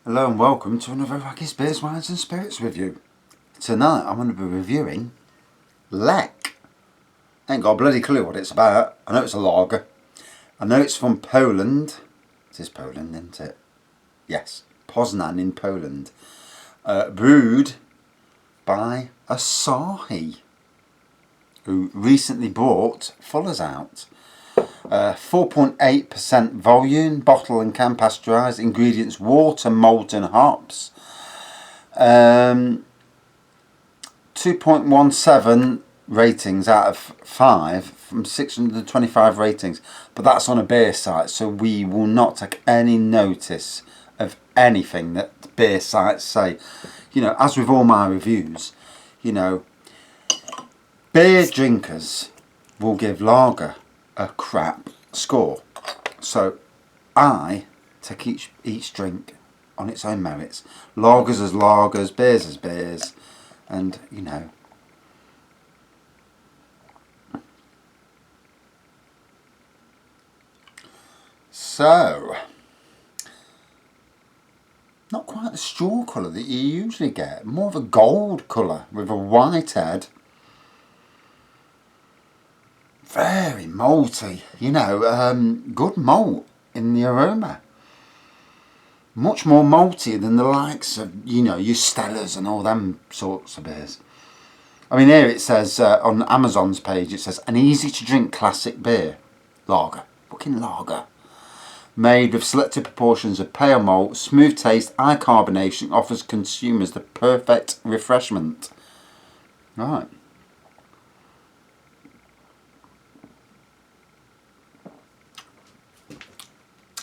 Hello and welcome to another Raggy's Beers, Wines and Spirits review. Tonight I'm going to be reviewing Lech. Ain't got a bloody clue what it's about. I know it's a lager. I know it's from Poland. It is Poland, isn't it? Yes, Poznan in Poland. Brewed by Asahi, who recently brought Fuller's out. 4.8% volume, bottle and can pasteurised, ingredients water, malt and hops. 2.17 ratings out of 5 from 625 ratings, but that's on a beer site, so we will not take any notice of anything that beer sites say. You know, as with all my reviews, you know, beer drinkers will give lager a crap score. So I take each drink on its own merits. Lagers as lagers, beers as beers, and you know. So, not quite the straw colour that you usually get. More of a gold colour with a white head. Very malty, you know, good malt in the aroma. Much more malty than the likes of, you know, your Stellas and all them sorts of beers. I mean, here it says, on Amazon's page, it says, an easy to drink classic beer. Lager. Fucking lager. Made with selected proportions of pale malt, smooth taste, high carbonation, offers consumers the perfect refreshment. Right.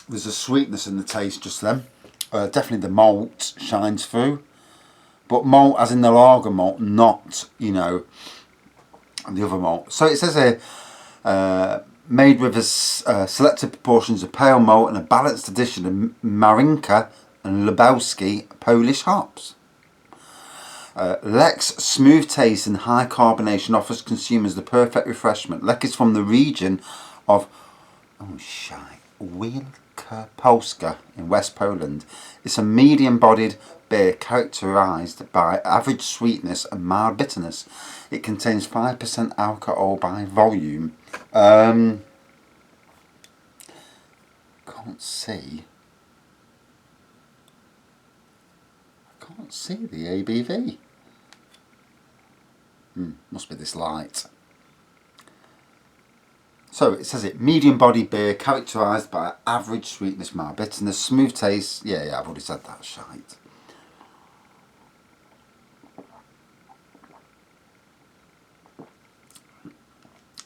There's a sweetness in the taste just then. Definitely the malt shines through. But malt as in the lager malt, not, you know, the other malt. So it says here, made with selected proportions of pale malt and a balanced addition of Marinka and Lubelski Polish hops. Lech's smooth taste and high carbonation offers consumers the perfect refreshment. Lech is from the region of Wielkopolska in West Poland. It's a medium-bodied beer characterised by average sweetness and mild bitterness. It contains 5% alcohol by volume. Can't see. I can't see the ABV. Must be this light. So it says it, medium body beer characterised by average sweetness, mild bitterness, smooth taste. Yeah, I've already said that shite.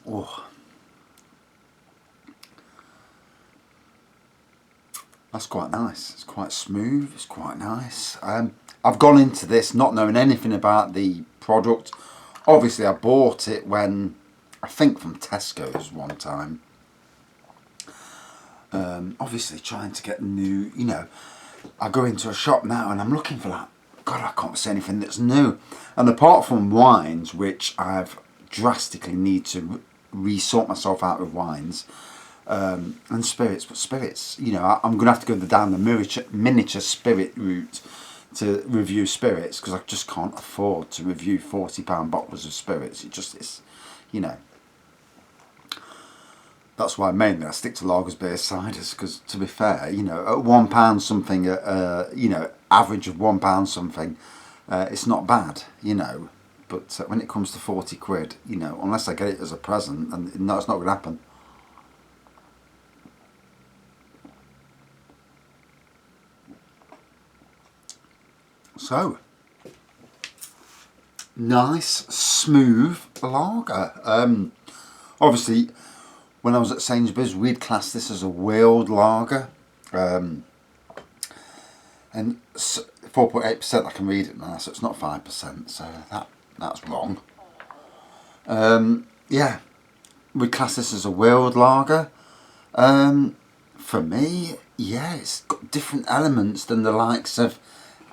Oh, that's quite nice. It's quite smooth. It's quite nice. I've gone into this not knowing anything about the product. Obviously, I bought it when, I think from Tesco's one time. Obviously trying to get new, you know, I go into a shop now and I'm looking for that. God, I can't see anything that's new. And apart from wines, which I've drastically need to resort myself out with wines, and spirits. But spirits, you know, I'm going to have to go down the miniature spirit route to review spirits, because I just can't afford to review £40 bottles of spirits. It just is, you know. That's why mainly I stick to lagers, beers, ciders, because to be fair, you know, at £1 something, you know, average of £1 something, it's not bad, you know. But when it comes to 40 quid, you know, unless I get it as a present, and no, it's not going to happen. So, nice, smooth lager. Obviously, when I was at Sainsbury's, we'd class this as a wheeled lager. And 4.8%, I can read it now, so it's not 5%, so that's wrong. Yeah, we'd class this as a wheeled lager. For me, yeah, it's got different elements than the likes of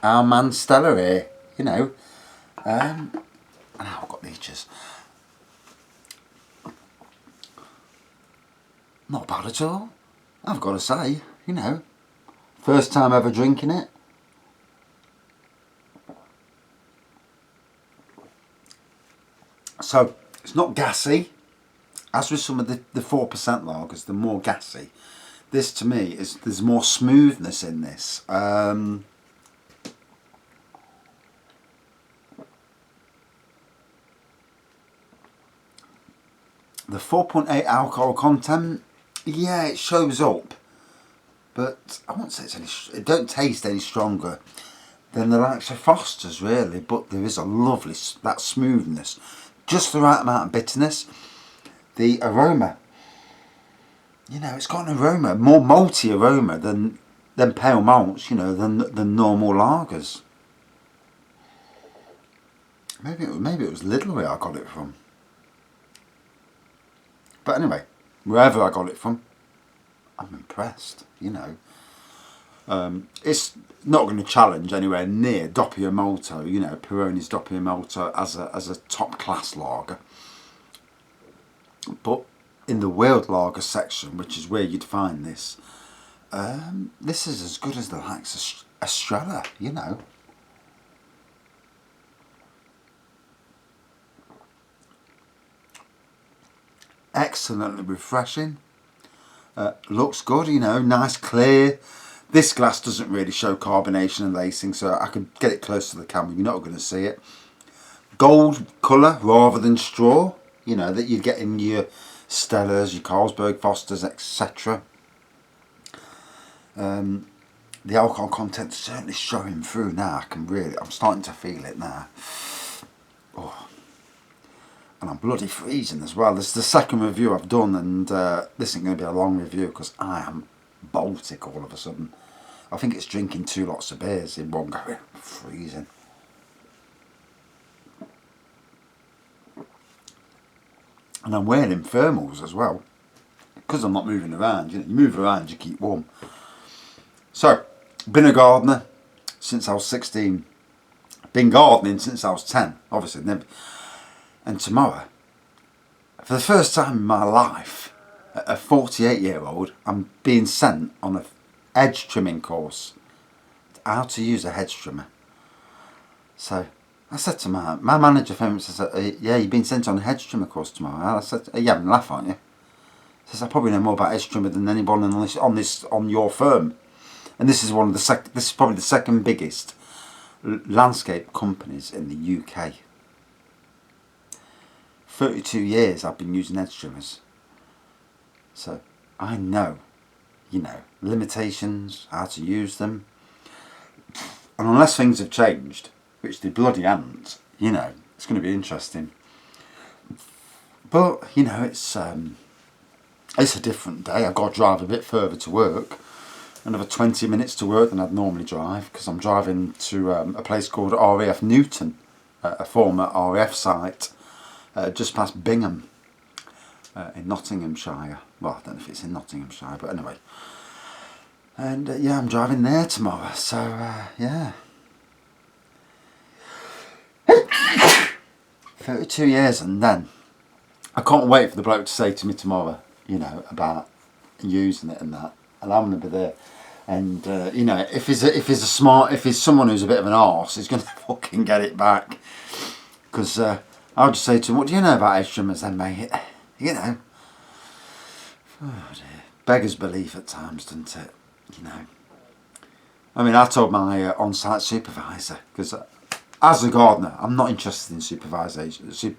our man Stella here, you know. And I've got leeches. Not bad at all, I've got to say, you know. First time ever drinking it. So it's not gassy. As with some of the 4% lagers, they're more gassy. This to me is, there's more smoothness in this. The 4.8 alcohol content, yeah, it shows up, but I won't say it don't taste any stronger than the likes of Foster's really, but there is a lovely, that smoothness, just the right amount of bitterness. The aroma, you know, it's got an aroma, more malty aroma than pale malts, you know, than normal lagers. Maybe it was Lidl where I got it from. But anyway, wherever I got it from, I'm impressed, you know. It's not going to challenge anywhere near Doppio Malto, you know, Peroni's Doppio Malto as a top class lager. But in the world lager section, which is where you'd find this, this is as good as the likes of Estrella, you know. Excellently refreshing. Looks good, you know, nice clear. This glass doesn't really show carbonation and lacing, so I could get it close to the camera, you're not going to see it. Gold colour rather than straw, you know, that you get in your Stellas, your Carlsberg, Fosters, etc. The alcohol content's certainly showing through now. I'm starting to feel it now. Oh. And I'm bloody freezing as well. This is the second review I've done, and this isn't going to be a long review because I am Baltic all of a sudden. I think it's drinking 2 lots of beers in one go. Freezing. And I'm wearing thermals as well because I'm not moving around. You know, you move around, you keep warm. So, been a gardener since I was 16. Been gardening since I was 10. Obviously, never. And tomorrow, for the first time in my life, a 48-year-old, I'm being sent on a hedge trimming course, how to use a hedge trimmer. So I said to my manager, says, yeah, you've been sent on a hedge trimmer course tomorrow. And I said, you're having a laugh, aren't you? He says, I probably know more about hedge trimmer than anyone on your firm. And this is this is probably the second biggest landscape companies in the UK. 32 years I've been using hedge trimmers. So I know, you know, limitations, how to use them. And unless things have changed, which they bloody haven't, you know, it's going to be interesting. But, you know, it's a different day. I've got to drive a bit further to work. Another 20 minutes to work than I'd normally drive, because I'm driving to a place called RAF Newton, a former RAF site, just past Bingham, in Nottinghamshire. Well, I don't know if it's in Nottinghamshire, but anyway. And yeah, I'm driving there tomorrow, so yeah. 32 years, and then I can't wait for the bloke to say to me tomorrow, you know, about using it and that, and I'm going to be there. And you know, if he's someone who's a bit of an arse, he's going to fucking get it back. Because I'll just say to him, what do you know about hedge trimmers then, mate? You know. Oh dear. Beggars belief at times, doesn't it? You know. I mean, I told my on-site supervisor, because as a gardener, I'm not interested in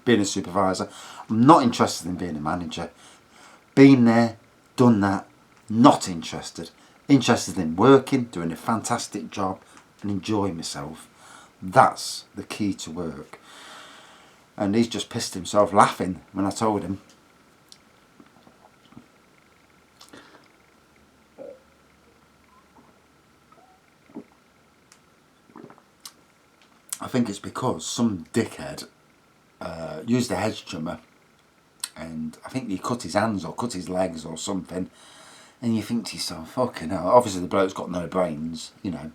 being a supervisor. I'm not interested in being a manager. Been there, done that, not interested. Interested in working, doing a fantastic job and enjoying myself. That's the key to work. And he's just pissed himself laughing when I told him. I think it's because some dickhead used a hedge trimmer, and I think he cut his hands or cut his legs or something, and you think to yourself, fucking hell, obviously the bloke's got no brains, you know.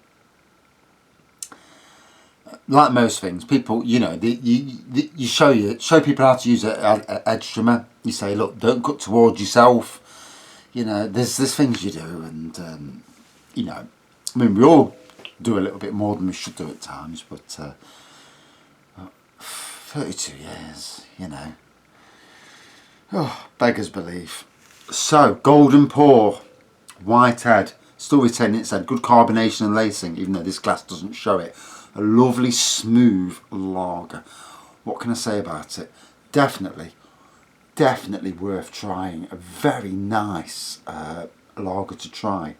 Like most things, people, you know, you show people how to use a hedge trimmer. You say, look, don't cut towards yourself. You know, there's things you do, and you know, I mean, we all do a little bit more than we should do at times, but 32 years, you know. Oh, beggars belief. So, golden pour, white head, still retaining its head, good carbonation and lacing, even though this glass doesn't show it. A lovely smooth lager. What can I say about it? Definitely worth trying. A very nice lager to try.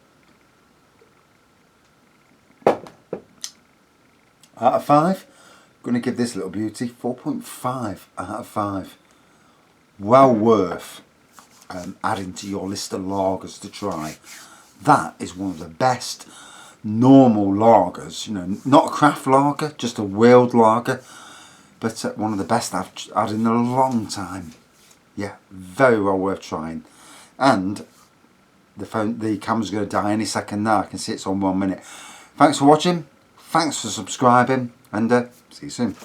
Out of 5, I'm going to give this little beauty 4.5 out of 5. Well worth adding to your list of lagers to try. That is one of the best normal lagers, you know, not a craft lager, just a world lager, but one of the best I've had in a long time. Yeah, very well worth trying. And the camera's going to die any second now. I can see it's on 1 minute. Thanks for watching, thanks for subscribing, and see you soon.